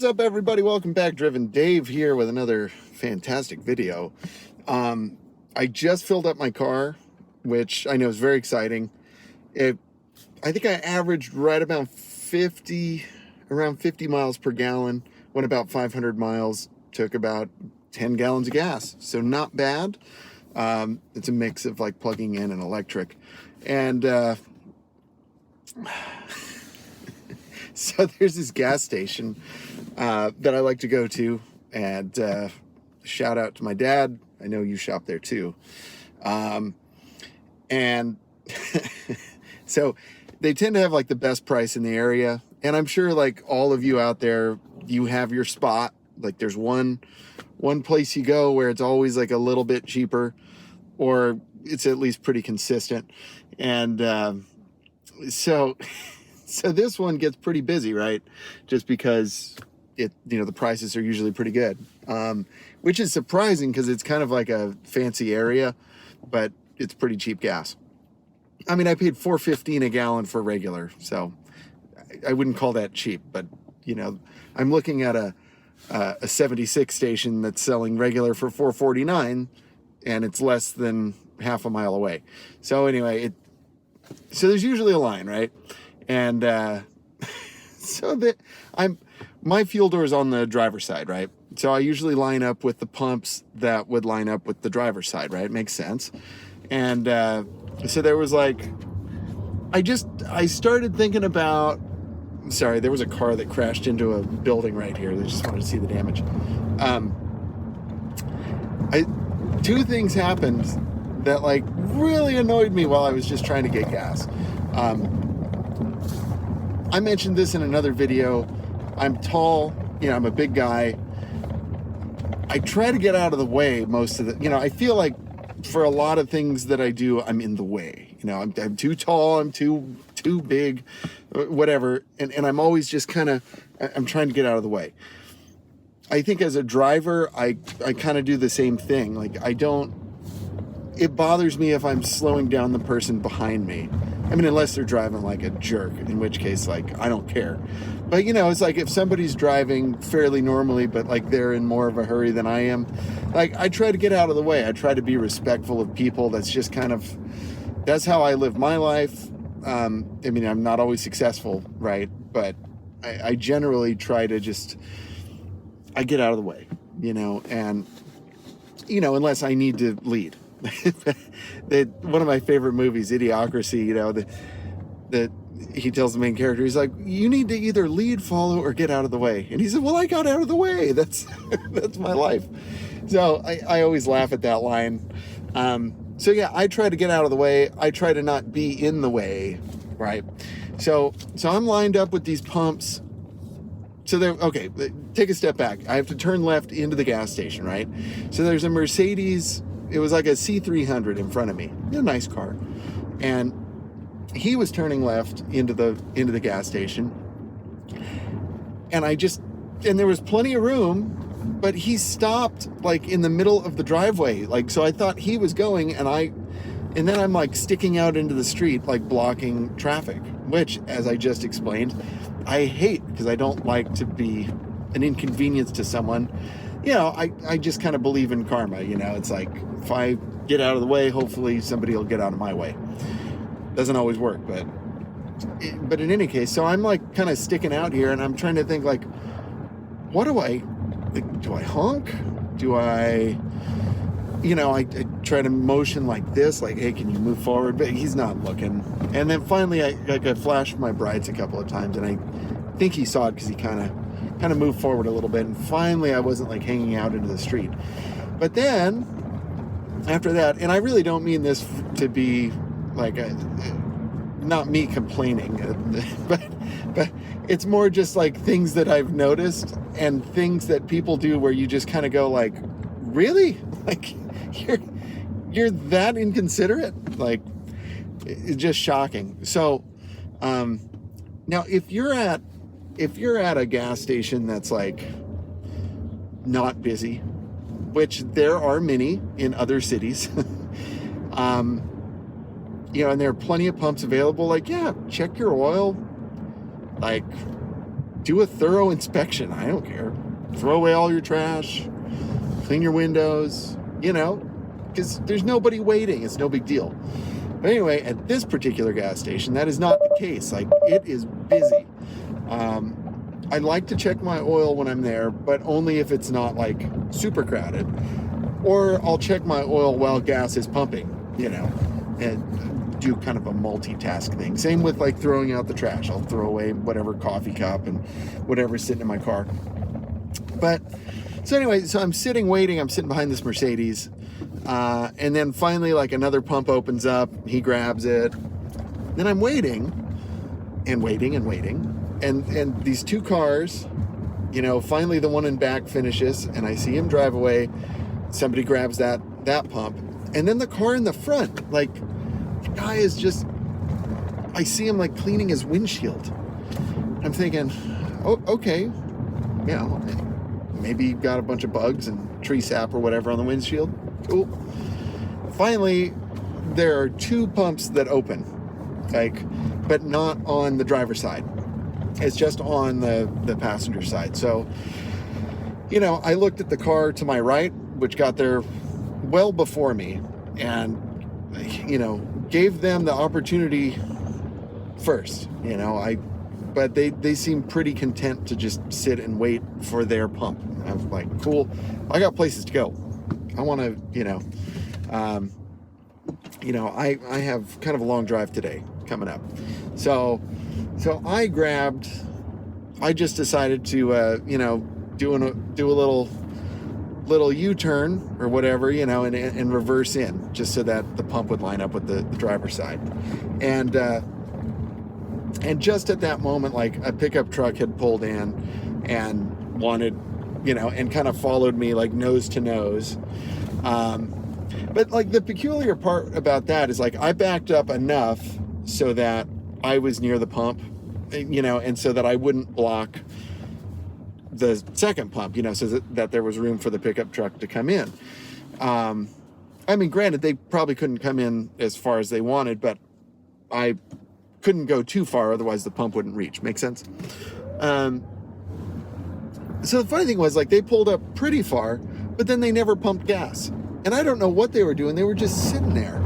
up, everybody? Welcome back. Driven Dave here with another fantastic video. I just filled up my car, which I know is very exciting. I think I averaged right about around 50 miles per gallon. Went about 500 miles, took about 10 gallons of gas. So not bad. It's a mix of like plugging in and electric. And so there's this gas station that I like to go to, and shout out to my dad. I know you shop there too. And so they tend to have like the best price in the area. And I'm sure like all of you out there, you have your spot. Like there's one place you go where it's always like a little bit cheaper, or it's at least pretty consistent. And so this one gets pretty busy, right? Just because the prices are usually pretty good, which is surprising because it's kind of like a fancy area, but it's pretty cheap gas. I mean, I paid $4.15 a gallon for regular, so I wouldn't call that cheap, but I'm looking at a 76 station that's selling regular for $4.49, and it's less than half a mile away. So anyway, so there's usually a line, right? And my fuel door is on the driver's side, right? So I usually line up with the pumps that would line up with the driver's side, right? Makes sense. And so there was like, I started thinking about, sorry, there was a car that crashed into a building right here. They just wanted to see the damage. Two things happened that like really annoyed me while I was just trying to get gas. I mentioned this in another video. I'm tall, I'm a big guy. I try to get out of the way most of the, I feel like for a lot of things that I do, I'm in the way. I'm too tall, I'm too big, whatever. And I'm always just I'm trying to get out of the way. I think as a driver, I kind of do the same thing. Like it bothers me if I'm slowing down the person behind me. I mean, unless they're driving like a jerk, in which case, like, I don't care. But, it's like if somebody's driving fairly normally, but like they're in more of a hurry than I am, like I try to get out of the way. I try to be respectful of people. That's just that's how I live my life. I mean, I'm not always successful, right? But I generally try to I get out of the way, and, unless I need to lead. One of my favorite movies, Idiocracy, that he tells the main character, he's like, you need to either lead, follow, or get out of the way. And he said, well, I got out of the way. That's my life. So I always laugh at that line. So yeah, I try to get out of the way. I try to not be in the way, right? So I'm lined up with these pumps. So okay, take a step back. I have to turn left into the gas station, right? So there's a Mercedes. It was like a C300 in front of me. A nice car. And he was turning left into the gas station. And there was plenty of room, but he stopped like in the middle of the driveway. Like, so I thought he was going, and then I'm like sticking out into the street, like blocking traffic, which, as I just explained, I hate because I don't like to be an inconvenience to someone. I just kind of believe in karma. It's like if I get out of the way, hopefully somebody will get out of my way. Doesn't always work, but in any case, so I'm like kind of sticking out here, and I'm trying to think like, what do I honk? Do I try to motion like this, like, hey, can you move forward? But he's not looking. And then finally, I flashed my brights a couple of times, and I think he saw it because he kind of moved forward a little bit, and finally I wasn't like hanging out into the street. But then after that, and I really don't mean this to be like not me complaining, but it's more just like things that I've noticed and things that people do where you just kind of go like, really? Like you're that inconsiderate? Like, it's just shocking. So now if you're at a gas station that's like not busy, which there are many in other cities, and there are plenty of pumps available, like, yeah, check your oil, like, do a thorough inspection. I don't care. Throw away all your trash, clean your windows, because there's nobody waiting. It's no big deal. But anyway, at this particular gas station, that is not the case. Like, it is busy. I like to check my oil when I'm there, but only if it's not like super crowded. Or I'll check my oil while gas is pumping, and do kind of a multitask thing. Same with like throwing out the trash. I'll throw away whatever coffee cup and whatever's sitting in my car. But so anyway, so I'm sitting waiting. I'm sitting behind this Mercedes. And then finally, like, another pump opens up. He grabs it. Then I'm waiting and waiting and waiting. And these two cars, finally the one in back finishes, and I see him drive away. Somebody grabs that pump. And then the car in the front, like, the guy is just, I see him like cleaning his windshield. I'm thinking, oh, okay, maybe you've got a bunch of bugs and tree sap or whatever on the windshield. Cool. Finally, there are two pumps that open, but not on the driver's side. It's just on the passenger side. So, I looked at the car to my right, which got there well before me, and, gave them the opportunity first, but they seem pretty content to just sit and wait for their pump. I was like, cool, I got places to go. I want to, I have kind of a long drive today coming up. So I just decided to, do a little U-turn or whatever, and reverse in, just so that the pump would line up with the driver's side. And just at that moment, like, a pickup truck had pulled in and wanted, and kind of followed me like nose to nose. But like, the peculiar part about that is, like, I backed up enough so that I was near the pump, and so that I wouldn't block the second pump, so that there was room for the pickup truck to come in. I mean, granted, they probably couldn't come in as far as they wanted, but I couldn't go too far, otherwise the pump wouldn't reach. Make sense? So the funny thing was, like, they pulled up pretty far, but then they never pumped gas. And I don't know what they were doing. They were just sitting there.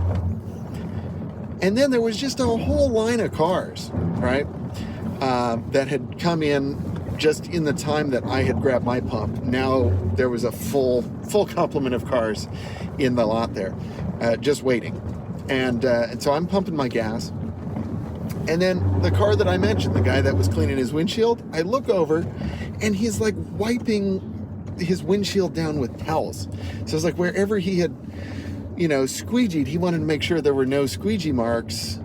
And then there was just a whole line of cars, right, that had come in just in the time that I had grabbed my pump. Now there was a full complement of cars in the lot there, just waiting. And so I'm pumping my gas. And then the car that I mentioned, the guy that was cleaning his windshield, I look over and he's like wiping his windshield down with towels. So it's like wherever he had, squeegeed, he wanted to make sure there were no squeegee marks.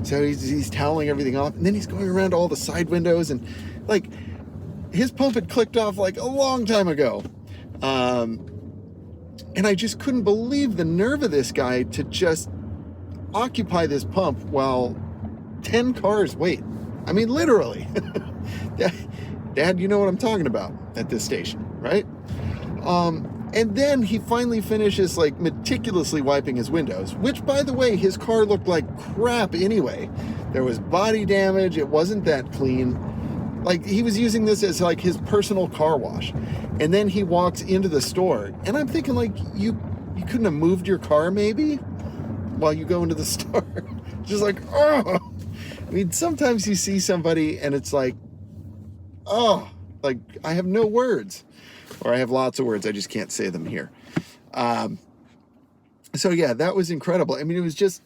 So he's toweling everything off. And then he's going around all the side windows, and like, his pump had clicked off like a long time ago. And I just couldn't believe the nerve of this guy to just occupy this pump while 10 cars wait. I mean, literally. Dad, you know what I'm talking about at this station, right? And then he finally finishes, like, meticulously wiping his windows, which, by the way, his car looked like crap anyway. There was body damage. It wasn't that clean. Like, he was using this as, like, his personal car wash. And then he walks into the store, and I'm thinking, like, you couldn't have moved your car maybe while you go into the store. Just like, oh. I mean, sometimes you see somebody and it's like, oh, like, I have no words, or I have lots of words, I just can't say them here. So yeah, that was incredible. I mean, it was just,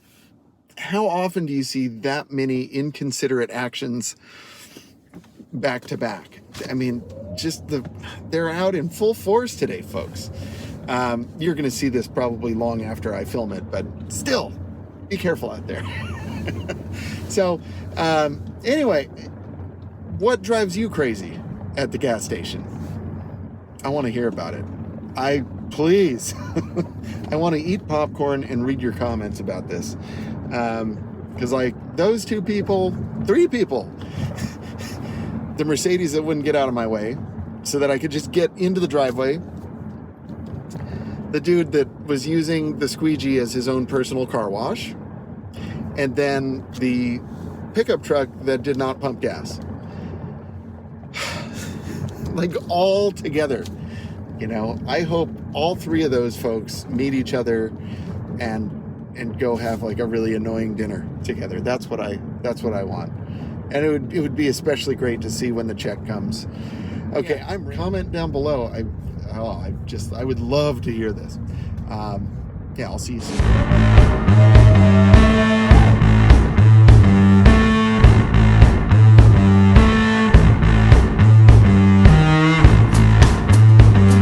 how often do you see that many inconsiderate actions back to back? I mean, just they're out in full force today, folks. You're going to see this probably long after I film it, but still, be careful out there. So, anyway, what drives you crazy at the gas station? I want to hear about it. Please. I want to eat popcorn and read your comments about this. Because, like, those three people, the Mercedes that wouldn't get out of my way so that I could just get into the driveway, the dude that was using the squeegee as his own personal car wash, and then the pickup truck that did not pump gas. like all together. You know, I hope all three of those folks meet each other and go have like a really annoying dinner together. That's what I want. And it would be especially great to see when the check comes. Okay, yeah, comment down below. I would love to hear this. Yeah, I'll see you soon.